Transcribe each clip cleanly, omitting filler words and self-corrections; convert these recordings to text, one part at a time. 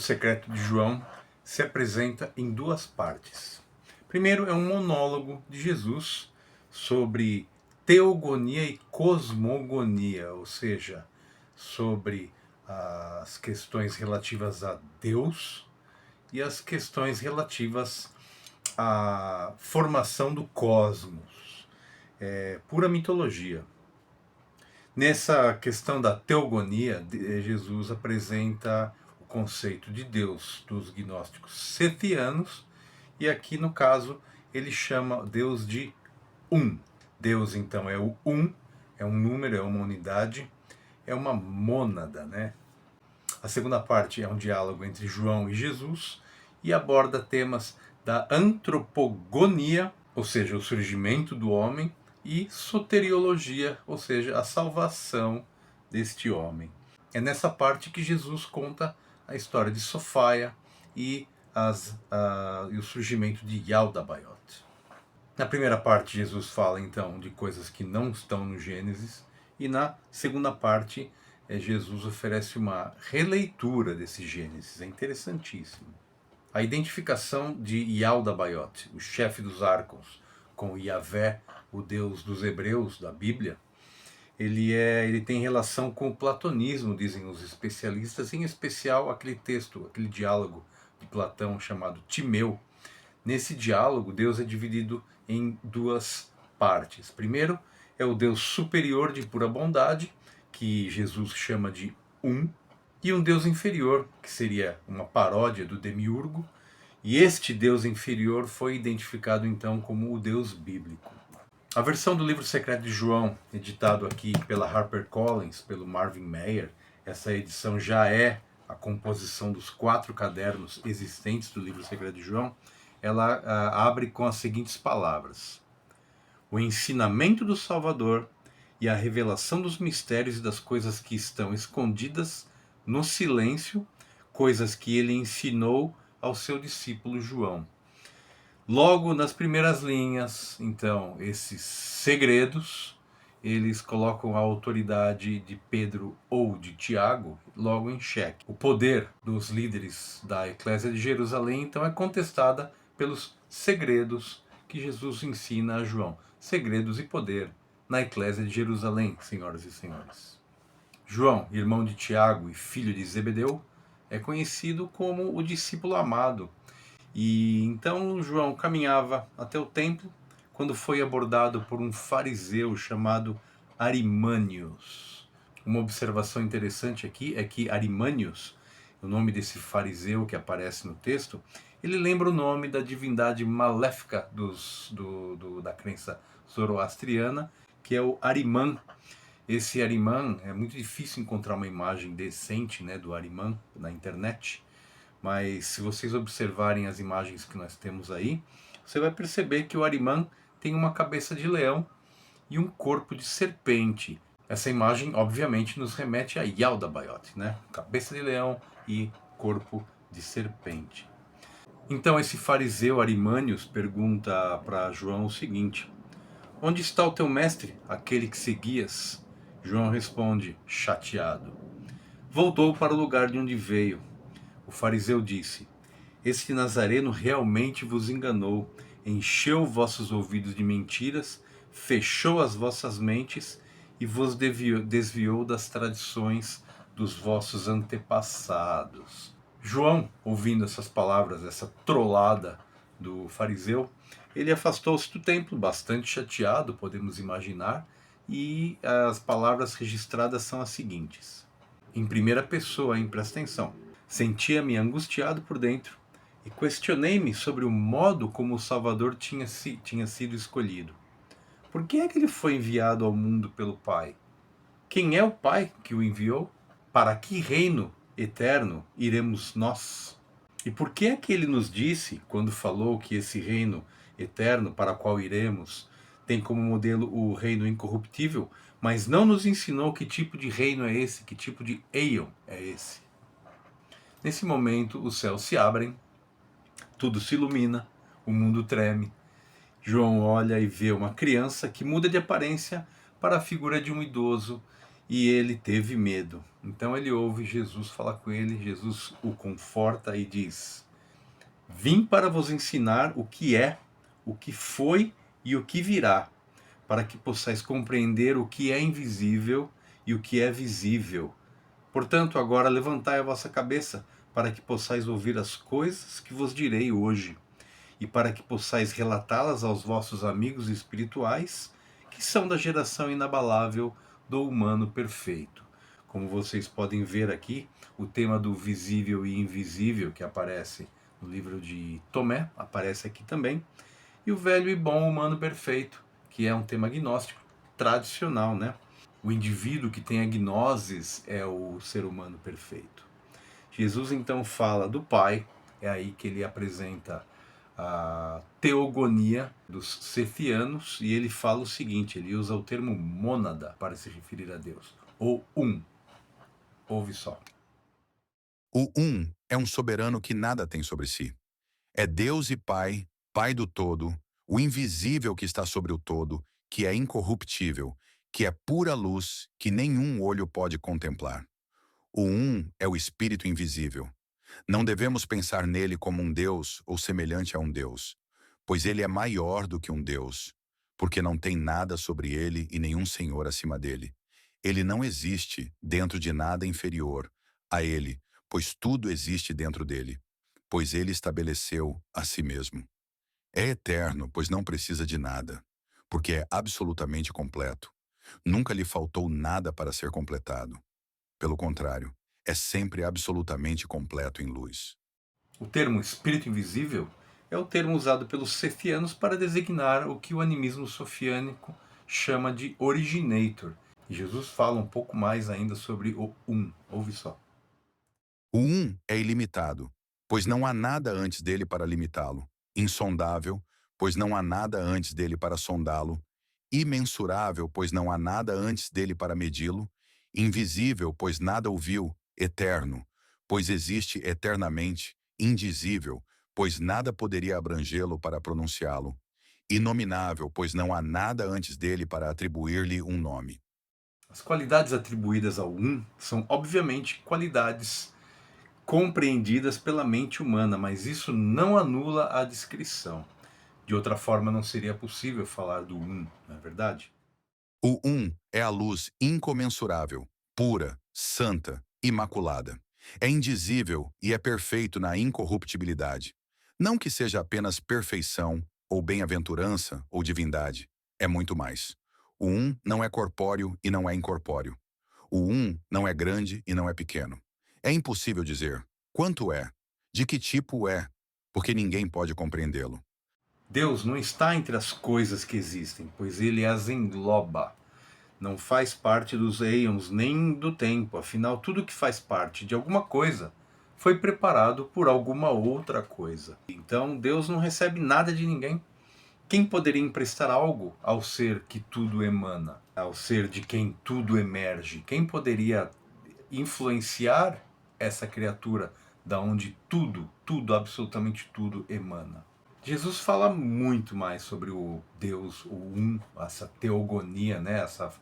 secreto de João se apresenta em duas partes. Primeiro é um monólogo de Jesus sobre teogonia e cosmogonia, ou seja, sobre as questões relativas a Deus e as questões relativas à formação do cosmos. É pura mitologia. Nessa questão da teogonia, Jesus apresenta o conceito de Deus dos gnósticos setianos, e aqui no caso ele chama Deus de um. Deus então é o um, é um número, é uma unidade, é uma mônada, né? A segunda parte é um diálogo entre João e Jesus e aborda temas da antropogonia, ou seja, o surgimento do homem, e soteriologia, ou seja, a salvação deste homem. É nessa parte que Jesus conta a história de Sofaia e o surgimento de Yaldabaoth. Na primeira parte, Jesus fala então de coisas que não estão no Gênesis, e na segunda parte, Jesus oferece uma releitura desse Gênesis. É interessantíssimo. A identificação de Yaldabaoth, o chefe dos Arcons, com Yahvé, o Deus dos Hebreus da Bíblia, ele tem relação com o platonismo, dizem os especialistas, em especial aquele texto, aquele diálogo de Platão chamado Timeu. Nesse diálogo, Deus é dividido em duas partes. Primeiro é o Deus superior de pura bondade, que Jesus chama de um, e um Deus inferior, que seria uma paródia do demiurgo, e este Deus inferior foi identificado então como o Deus bíblico. A versão do livro secreto de João, editado aqui pela HarperCollins, pelo Marvin Meyer, essa edição já é a composição dos 4 cadernos existentes do livro secreto de João, ela abre com as seguintes palavras: o ensinamento do Salvador e a revelação dos mistérios e das coisas que estão escondidas no silêncio, coisas que ele ensinou ao seu discípulo João. Logo nas primeiras linhas, então, esses segredos, eles colocam a autoridade de Pedro ou de Tiago logo em xeque. O poder dos líderes da Eclésia de Jerusalém, então, é contestada pelos segredos que Jesus ensina a João. Segredos e poder na Eclésia de Jerusalém, senhoras e senhores. João, irmão de Tiago e filho de Zebedeu, é conhecido como o discípulo amado. E então João caminhava até o templo quando foi abordado por um fariseu chamado Arimânios. Uma observação interessante aqui é que Arimânios, o nome desse fariseu que aparece no texto, ele lembra o nome da divindade maléfica da crença zoroastriana, que é o Arimã. Esse Arimã, é muito difícil encontrar uma imagem decente, né, do Arimã na internet, mas se vocês observarem as imagens que nós temos aí, você vai perceber que o Arimã tem uma cabeça de leão e um corpo de serpente. Essa imagem, obviamente, nos remete a Yaldabaoth, né? Cabeça de leão e corpo de serpente. Então esse fariseu Arimânios pergunta para João o seguinte: onde está o teu mestre, aquele que seguias? João responde, chateado: voltou para o lugar de onde veio. O fariseu disse: esse nazareno realmente vos enganou, encheu vossos ouvidos de mentiras, fechou as vossas mentes e vos desviou das tradições dos vossos antepassados. João, ouvindo essas palavras, essa trollada do fariseu, ele afastou-se do templo, bastante chateado, podemos imaginar, e as palavras registradas são as seguintes. Em primeira pessoa, hein? Presta atenção. Sentia-me angustiado por dentro e questionei-me sobre o modo como o Salvador tinha sido escolhido. Por que é que ele foi enviado ao mundo pelo Pai? Quem é o Pai que o enviou? Para que reino eterno iremos nós? E por que é que ele nos disse, quando falou que esse reino eterno para o qual iremos tem como modelo o reino incorruptível, mas não nos ensinou que tipo de reino é esse, que tipo de Aion é esse? Nesse momento, os céus se abrem, tudo se ilumina, o mundo treme. João olha e vê uma criança que muda de aparência para a figura de um idoso e ele teve medo. Então ele ouve Jesus falar com ele, Jesus o conforta e diz: Vim para vos ensinar o que é, o que foi e o que virá, para que possais compreender o que é invisível e o que é visível. Portanto, agora levantai a vossa cabeça, para que possais ouvir as coisas que vos direi hoje, e para que possais relatá-las aos vossos amigos espirituais, que são da geração inabalável do humano perfeito. Como vocês podem ver aqui, o tema do visível e invisível, que aparece no livro de Tomé, aparece aqui também, e o velho e bom humano perfeito, que é um tema gnóstico tradicional, né? O indivíduo que tem a gnoses é o ser humano perfeito. Jesus então fala do Pai, é aí que ele apresenta a teogonia dos cefianos, e ele fala o seguinte, ele usa o termo mônada para se referir a Deus, ou um. Ouve só. O Um é um soberano que nada tem sobre si. É Deus e Pai, Pai do todo, o invisível que está sobre o todo, que é incorruptível, que é pura luz, que nenhum olho pode contemplar. O Um é o Espírito invisível. Não devemos pensar nele como um Deus ou semelhante a um Deus, pois ele é maior do que um Deus, porque não tem nada sobre ele e nenhum Senhor acima dele. Ele não existe dentro de nada inferior a ele, pois tudo existe dentro dele, pois ele estabeleceu a si mesmo. É eterno, pois não precisa de nada, porque é absolutamente completo. Nunca lhe faltou nada para ser completado. Pelo contrário, é sempre absolutamente completo em luz. O termo espírito invisível é o termo usado pelos cefianos para designar o que o animismo sofiânico chama de originator. E Jesus fala um pouco mais ainda sobre o um. Ouve só. O Um é ilimitado, pois não há nada antes dele para limitá-lo. Insondável, pois não há nada antes dele para sondá-lo. Imensurável, pois não há nada antes dele para medi-lo. Invisível, pois nada o viu. Eterno, pois existe eternamente. Indizível, pois nada poderia abrangê-lo para pronunciá-lo. Inominável, pois não há nada antes dele para atribuir-lhe um nome. As qualidades atribuídas ao um são, obviamente, qualidades compreendidas pela mente humana, mas isso não anula a descrição. De outra forma, não seria possível falar do um, não é verdade? O Um é a luz incomensurável, pura, santa, imaculada. É indizível e é perfeito na incorruptibilidade. Não que seja apenas perfeição, ou bem-aventurança, ou divindade. É muito mais. O Um não é corpóreo e não é incorpóreo. O Um não é grande e não é pequeno. É impossível dizer quanto é, de que tipo é, porque ninguém pode compreendê-lo. Deus não está entre as coisas que existem, pois ele as engloba. Não faz parte dos eons nem do tempo, afinal, tudo que faz parte de alguma coisa foi preparado por alguma outra coisa. Então, Deus não recebe nada de ninguém. Quem poderia emprestar algo ao ser que tudo emana, ao ser de quem tudo emerge? Quem poderia influenciar essa criatura da onde tudo, tudo, absolutamente tudo emana? Jesus fala muito mais sobre o Deus, o Um, essa teogonia, né? essa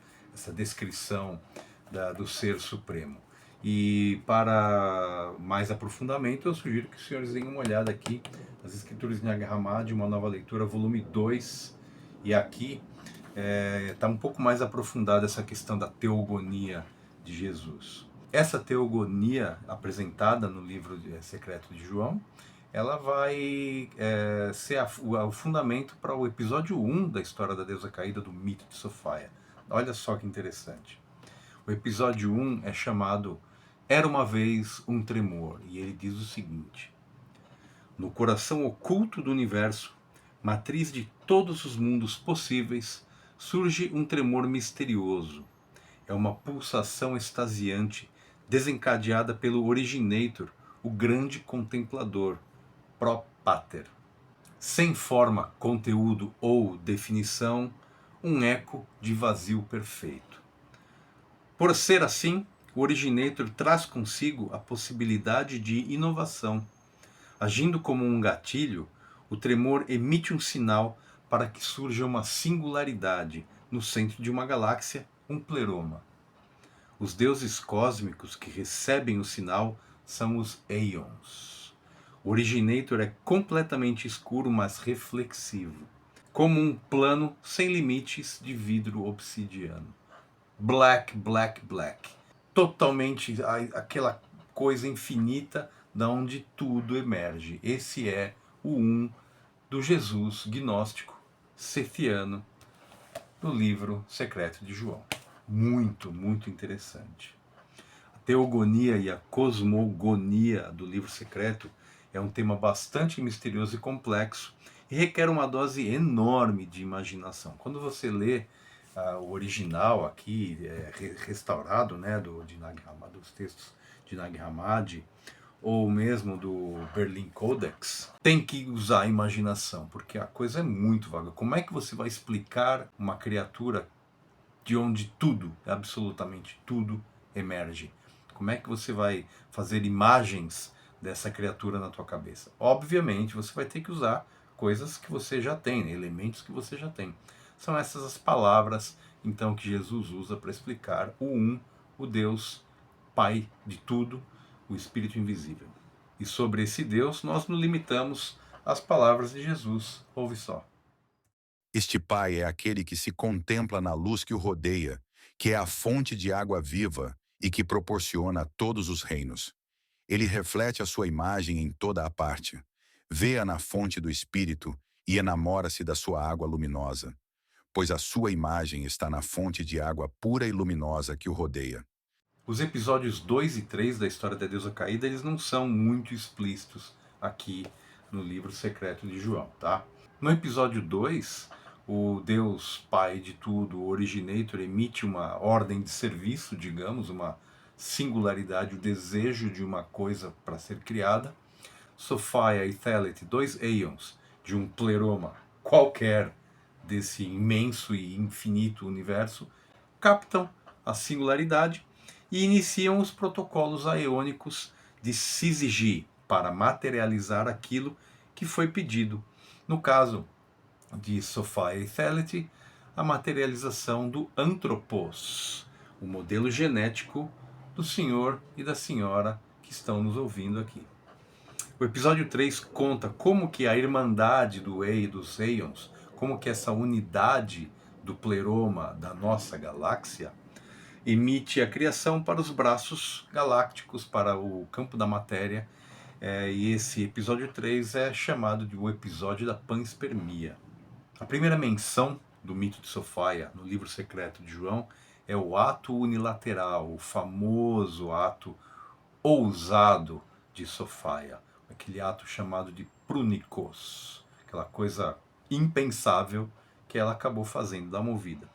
descrição do Ser Supremo. E para mais aprofundamento, eu sugiro que os senhores deem uma olhada aqui nas Escrituras de Nag Hammadi, uma nova leitura, volume 2. E aqui está um pouco mais aprofundada essa questão da teogonia de Jesus. Essa teogonia apresentada no livro secreto de João, ela vai ser o fundamento para o episódio 1 da história da deusa caída do mito de Sofia. Olha só que interessante. O episódio 1 é chamado Era uma vez um tremor, e ele diz o seguinte: no coração oculto do universo, matriz de todos os mundos possíveis, surge um tremor misterioso. É uma pulsação extasiante, desencadeada pelo Originator, o grande contemplador, Propater. Sem forma, conteúdo ou definição, um eco de vazio perfeito. Por ser assim, o Originator traz consigo a possibilidade de inovação. Agindo como um gatilho, o tremor emite um sinal para que surja uma singularidade no centro de uma galáxia, um pleroma. Os deuses cósmicos que recebem o sinal são os Aeons. O Originator é completamente escuro, mas reflexivo, como um plano sem limites de vidro obsidiano. Black, black, black. Totalmente aquela coisa infinita da onde tudo emerge. Esse é o um do Jesus gnóstico sethiano do livro secreto de João. Muito, muito interessante. A teogonia e a cosmogonia do livro secreto é um tema bastante misterioso e complexo e requer uma dose enorme de imaginação. Quando você lê o original aqui, restaurado, né, de Nag Hammadi, dos textos de Nag Hammadi, ou mesmo do Berlin Codex, tem que usar a imaginação, porque a coisa é muito vaga. Como é que você vai explicar uma criatura de onde tudo, absolutamente tudo, emerge? Como é que você vai fazer imagens dessa criatura na tua cabeça? Obviamente, você vai ter que usar coisas que você já tem, né? Elementos que você já tem. São essas as palavras, então, que Jesus usa para explicar o Deus, Pai de tudo, o Espírito invisível. E sobre esse Deus, nós nos limitamos às palavras de Jesus. Ouve só. Este Pai é aquele que se contempla na luz que o rodeia, que é a fonte de água viva e que proporciona a todos os reinos. Ele reflete a sua imagem em toda a parte. Vê-a na fonte do Espírito e enamora-se da sua água luminosa, pois a sua imagem está na fonte de água pura e luminosa que o rodeia. Os episódios 2 e 3 da história da deusa caída, eles não são muito explícitos aqui no livro secreto de João, tá? No episódio 2, o Deus Pai de tudo, o Originator, emite uma ordem de serviço, digamos, uma singularidade, o desejo de uma coisa para ser criada. Sophia e Theleth, dois Aeons de um pleroma qualquer desse imenso e infinito universo, captam a singularidade e iniciam os protocolos aeônicos de Syzygy para materializar aquilo que foi pedido. No caso de Sophia e Theleth, a materialização do Anthropos, o modelo genético do senhor e da senhora que estão nos ouvindo aqui. O episódio 3 conta como que a irmandade do Ei e dos Aeons, como que essa unidade do pleroma da nossa galáxia emite a criação para os braços galácticos, para o campo da matéria, e esse episódio 3 é chamado de o episódio da panspermia. A primeira menção do mito de Sophia no livro secreto de João é o ato unilateral, o famoso ato ousado de Sophia, aquele ato chamado de prunikos, aquela coisa impensável que ela acabou fazendo da movida.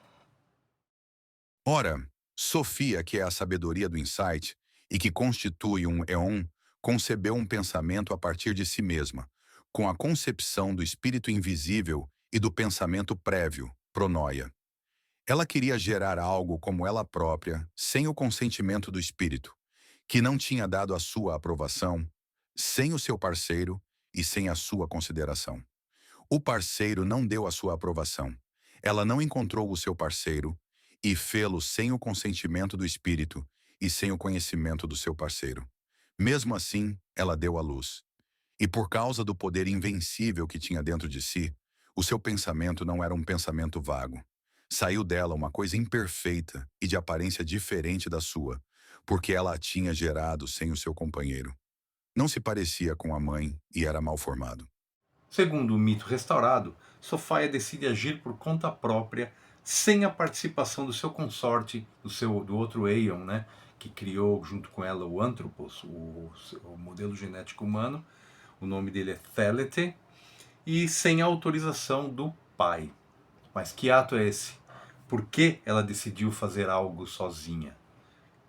Ora, Sofia, que é a sabedoria do insight e que constitui um éon, concebeu um pensamento a partir de si mesma, com a concepção do espírito invisível e do pensamento prévio, pronoia. Ela queria gerar algo como ela própria, sem o consentimento do espírito, que não tinha dado a sua aprovação, sem o seu parceiro e sem a sua consideração. O parceiro não deu a sua aprovação. Ela não encontrou o seu parceiro e fê-lo sem o consentimento do espírito e sem o conhecimento do seu parceiro. Mesmo assim, ela deu à luz. E por causa do poder invencível que tinha dentro de si, o seu pensamento não era um pensamento vago. Saiu dela uma coisa imperfeita e de aparência diferente da sua, porque ela a tinha gerado sem o seu companheiro. Não se parecia com a mãe e era mal formado. Segundo o mito restaurado, Sophia decide agir por conta própria, sem a participação do seu consorte, do outro Aeon, né, que criou junto com ela o Anthropos, o modelo genético humano. O nome dele é Thelete, e sem a autorização do pai. Mas que ato é esse? Por que ela decidiu fazer algo sozinha?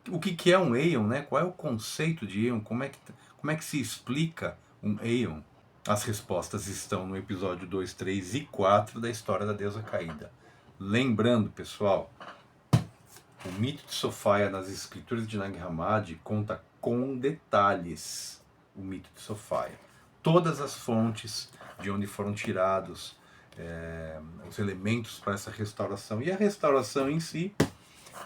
O que é um Aeon, né? Qual é o conceito de Aeon? Como é que se explica um Aeon? As respostas estão no episódio 2, 3 e 4 da história da deusa caída. Lembrando, pessoal, o mito de Sophia nas escrituras de Nag Hammadi conta com detalhes o mito de Sophia. Todas as fontes de onde foram tirados os elementos para essa restauração. E a restauração em si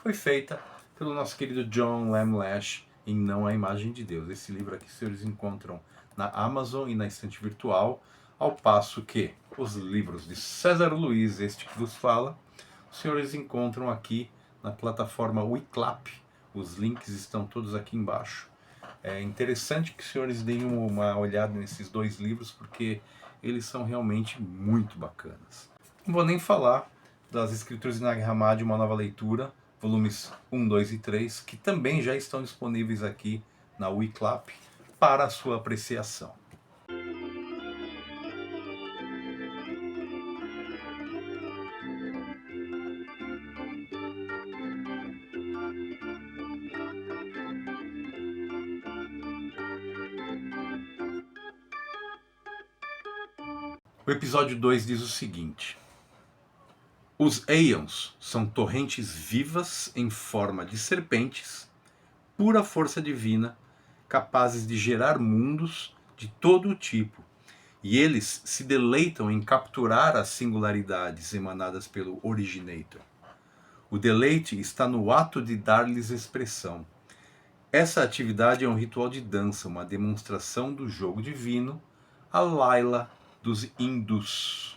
foi feita pelo nosso querido John Lamlash em Não a Imagem de Deus. Esse livro aqui os senhores encontram na Amazon e na estante virtual, ao passo que os livros de César Luiz, este que vos fala, os senhores encontram aqui na plataforma Wiclap. Os links estão todos aqui embaixo. É interessante que os senhores deem uma olhada nesses dois livros, porque eles são realmente muito bacanas. Não vou nem falar das Escrituras de Nag Hammadi, uma nova leitura, volumes 1, 2 e 3, que também já estão disponíveis aqui na Wiclap para a sua apreciação. O episódio 2 diz o seguinte: os Aeons são torrentes vivas em forma de serpentes, pura força divina, capazes de gerar mundos de todo o tipo, e eles se deleitam em capturar as singularidades emanadas pelo Originator. O deleite está no ato de dar-lhes expressão. Essa atividade é um ritual de dança, uma demonstração do jogo divino, a Laila dos hindus.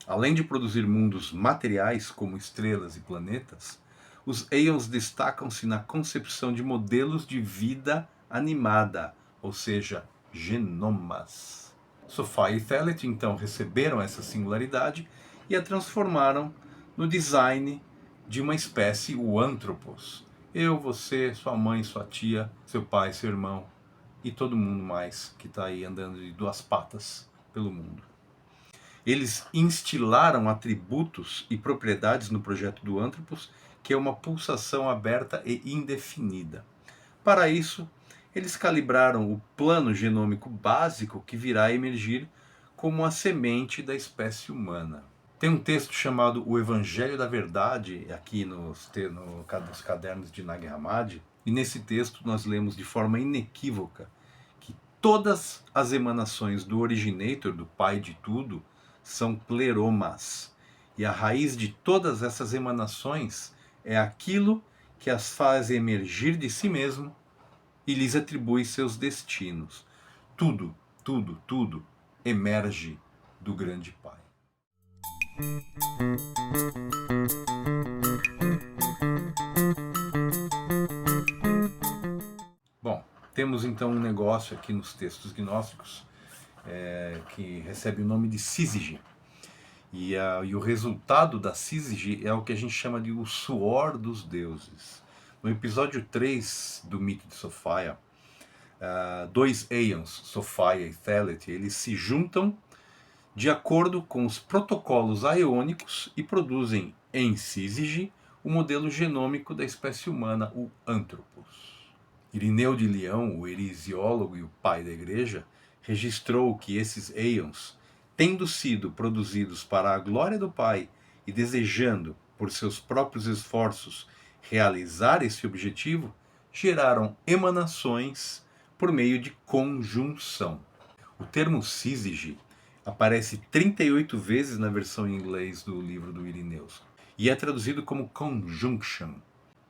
Além de produzir mundos materiais como estrelas e planetas, os Aeons destacam-se na concepção de modelos de vida animada, ou seja, genomas. Sophia e Theleth então receberam essa singularidade e a transformaram no design de uma espécie, o Anthropos. Eu, você, sua mãe, sua tia, seu pai, seu irmão e todo mundo mais que está aí andando de duas patas pelo mundo. Eles instilaram atributos e propriedades no projeto do Anthropos, que é uma pulsação aberta e indefinida. Para isso, eles calibraram o plano genômico básico que virá a emergir como a semente da espécie humana. Tem um texto chamado O Evangelho da Verdade, aqui nos cadernos de Nag Hammadi, e nesse texto nós lemos de forma inequívoca que todas as emanações do Originator, do Pai de tudo, são pleromas. E a raiz de todas essas emanações é aquilo que as faz emergir de si mesmo e lhes atribui seus destinos. Tudo, tudo, tudo emerge do grande Pai. Bom, temos então um negócio aqui nos textos gnósticos que recebe o nome de sísige. E o resultado da sísige é o que a gente chama de o suor dos deuses. No episódio 3 do mito de Sophia, dois Aeons, Sophia e Theleth, eles se juntam de acordo com os protocolos aeônicos e produzem em sísige o modelo genômico da espécie humana, o Anthropos. Irineu de Leão, o heresiólogo e o pai da igreja, registrou que esses Aeons, tendo sido produzidos para a glória do Pai e desejando, por seus próprios esforços, realizar esse objetivo, geraram emanações por meio de conjunção. O termo sísige aparece 38 vezes na versão em inglês do livro do Irineu e é traduzido como conjunction.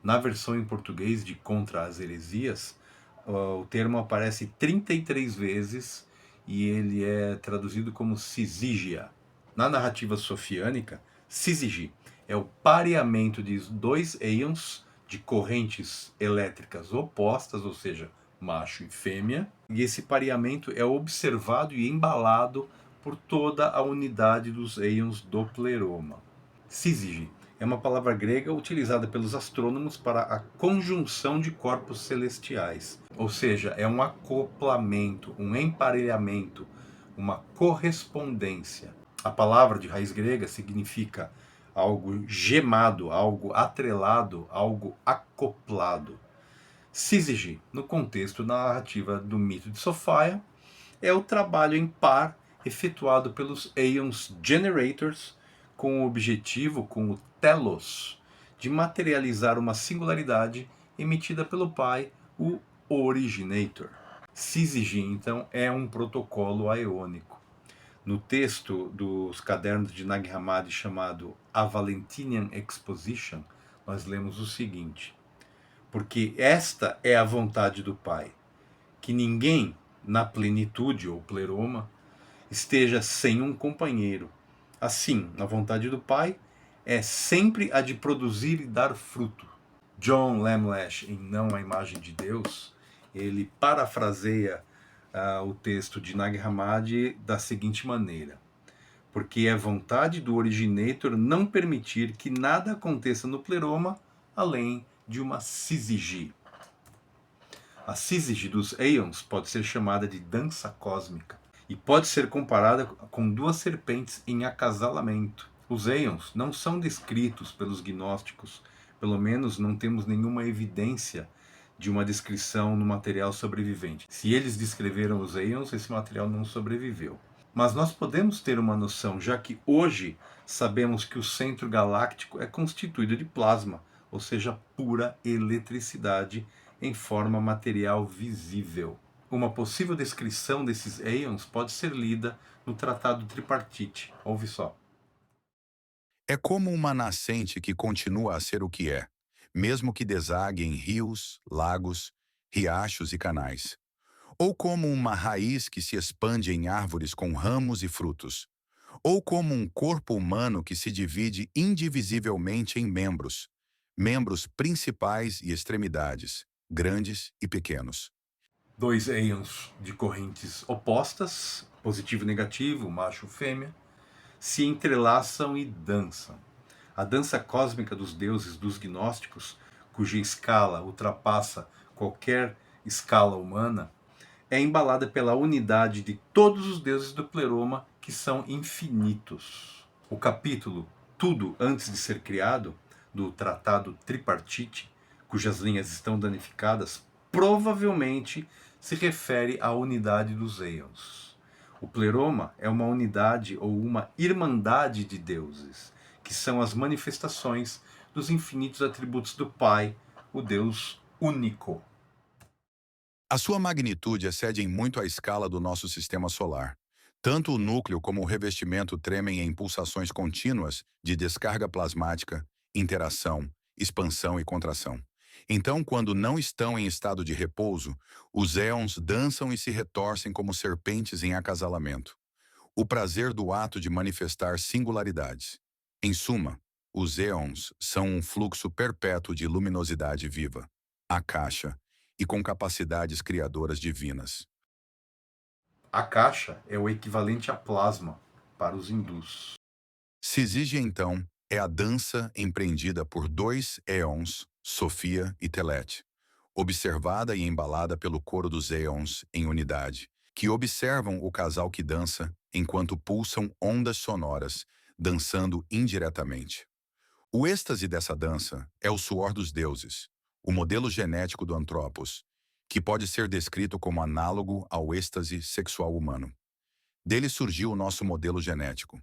Na versão em português de Contra as Heresias, o termo aparece 33 vezes e ele é traduzido como sísigia. Na narrativa sofiânica, sísige é o pareamento de dois Aeons de correntes elétricas opostas, ou seja, macho e fêmea, e esse pareamento é observado e embalado por toda a unidade dos Aeons do pleroma. Sísige é uma palavra grega utilizada pelos astrônomos para a conjunção de corpos celestiais, ou seja, é um acoplamento, um emparelhamento, uma correspondência. A palavra de raiz grega significa algo gemado, algo atrelado, algo acoplado. Sísige, no contexto da narrativa do mito de Sophia, é o trabalho em par efetuado pelos Aeons Generators com o objetivo, com o telos, de materializar uma singularidade emitida pelo Pai, o Originator. Sísige, então, é um protocolo aeônico. No texto dos cadernos de Nag Hammadi chamado A Valentinian Exposition, nós lemos o seguinte: porque esta é a vontade do Pai, que ninguém, na plenitude ou pleroma, esteja sem um companheiro. Assim, a vontade do Pai é sempre a de produzir e dar fruto. John Lamlash, em Não a Imagem de Deus, ele parafraseia o texto de Nag Hammadi da seguinte maneira: porque é vontade do originator não permitir que nada aconteça no pleroma além de uma syzygy. A syzygy dos Aeons pode ser chamada de dança cósmica e pode ser comparada com duas serpentes em acasalamento. Os Aeons não são descritos pelos gnósticos, pelo menos não temos nenhuma evidência de uma descrição no material sobrevivente. Se eles descreveram os Aeons, esse material não sobreviveu. Mas nós podemos ter uma noção, já que hoje sabemos que o centro galáctico é constituído de plasma, ou seja, pura eletricidade em forma material visível. Uma possível descrição desses Aeons pode ser lida no Tratado Tripartite. Ouve só. É como uma nascente que continua a ser o que é, mesmo que desague em rios, lagos, riachos e canais. Ou como uma raiz que se expande em árvores com ramos e frutos. Ou como um corpo humano que se divide indivisivelmente em membros, membros principais e extremidades, grandes e pequenos. Dois Aeons de correntes opostas, positivo e negativo, macho e fêmea, se entrelaçam e dançam. A dança cósmica dos deuses dos gnósticos, cuja escala ultrapassa qualquer escala humana, é embalada pela unidade de todos os deuses do pleroma, que são infinitos. O capítulo Tudo Antes de Ser Criado, do Tratado Tripartite, cujas linhas estão danificadas, provavelmente se refere à unidade dos Aeons. O pleroma é uma unidade ou uma irmandade de deuses, que são as manifestações dos infinitos atributos do Pai, o Deus único. A sua magnitude excede em muito a escala do nosso sistema solar. Tanto o núcleo como o revestimento tremem em pulsações contínuas de descarga plasmática, interação, expansão e contração. Então, quando não estão em estado de repouso, os éons dançam e se retorcem como serpentes em acasalamento. O prazer do ato de manifestar singularidades. Em suma, os éons são um fluxo perpétuo de luminosidade viva. A caixa, e com capacidades criadoras divinas. A caixa é o equivalente a plasma para os hindus. Syzygy, então, é a dança empreendida por dois éons, Sofia e Telet, observada e embalada pelo coro dos éons em unidade, que observam o casal que dança enquanto pulsam ondas sonoras, dançando indiretamente. O êxtase dessa dança é o suor dos deuses, o modelo genético do Antropos, que pode ser descrito como análogo ao êxtase sexual humano. Dele surgiu o nosso modelo genético.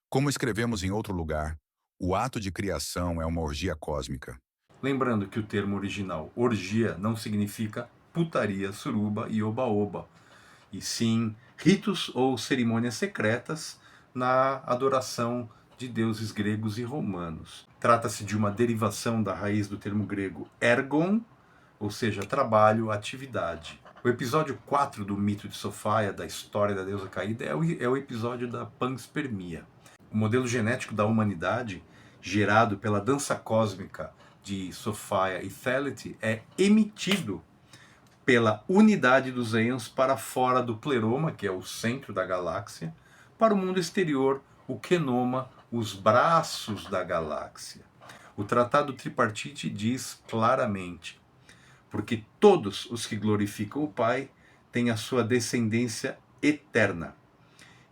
Como escrevemos em outro lugar, o ato de criação é uma orgia cósmica. Lembrando que o termo original orgia não significa putaria, suruba e oba-oba, e sim ritos ou cerimônias secretas na adoração de deuses gregos e romanos. Trata-se de uma derivação da raiz do termo grego ergon, ou seja, trabalho, atividade. O episódio 4 do mito de Sofaia, da história da deusa caída, é o episódio da panspermia. O modelo genético da humanidade, gerado pela dança cósmica de Sofaia e Thelete, é emitido pela unidade dos Aeons para fora do pleroma, que é o centro da galáxia, para o mundo exterior, o quenoma, os braços da galáxia. O Tratado Tripartite diz claramente: porque todos os que glorificam o Pai têm a sua descendência eterna.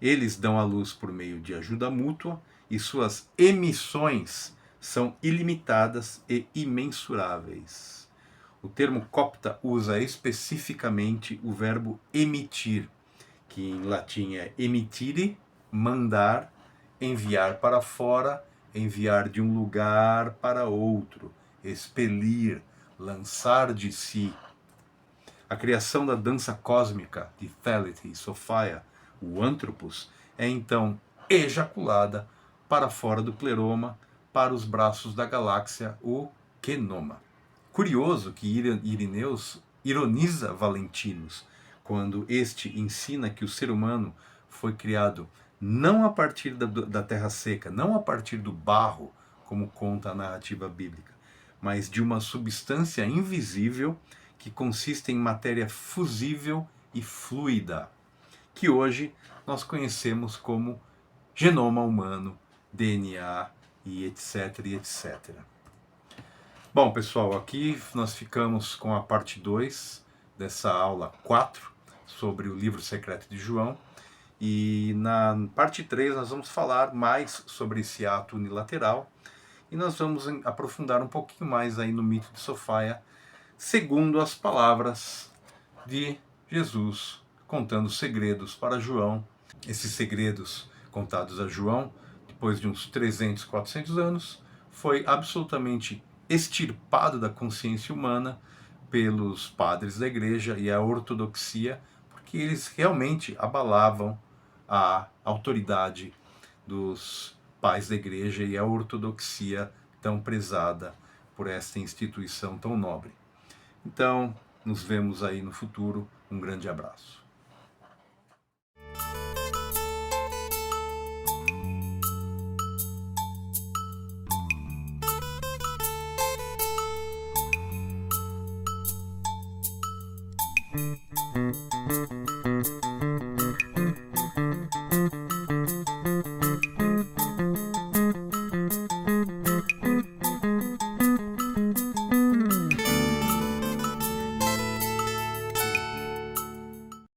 Eles dão à luz por meio de ajuda mútua e suas emissões são ilimitadas e imensuráveis. O termo copta usa especificamente o verbo emitir, que em latim é emitire, mandar, enviar para fora, enviar de um lugar para outro, expelir, lançar de si. A criação da dança cósmica de Thelete e Sofaia, o Antropos, é então ejaculada para fora do pleroma, para os braços da galáxia, o quenoma. Curioso que Ireneus ironiza Valentinos quando este ensina que o ser humano foi criado não a partir da terra seca, não a partir do barro, como conta a narrativa bíblica, mas de uma substância invisível que consiste em matéria fusível e fluida, que hoje nós conhecemos como genoma humano, DNA e etc, e etc. Bom, pessoal, aqui nós ficamos com a parte 2 dessa aula 4 sobre o livro secreto de João. E na parte 3 nós vamos falar mais sobre esse ato unilateral e nós vamos aprofundar um pouquinho mais aí no mito de Sofaia, segundo as palavras de Jesus contando segredos para João. Esses segredos contados a João, depois de uns 300, 400 anos, foi absolutamente extirpado da consciência humana pelos padres da igreja e a ortodoxia, porque eles realmente abalavam a autoridade dos pais da igreja e a ortodoxia tão prezada por esta instituição tão nobre. Então, nos vemos aí no futuro. Um grande abraço.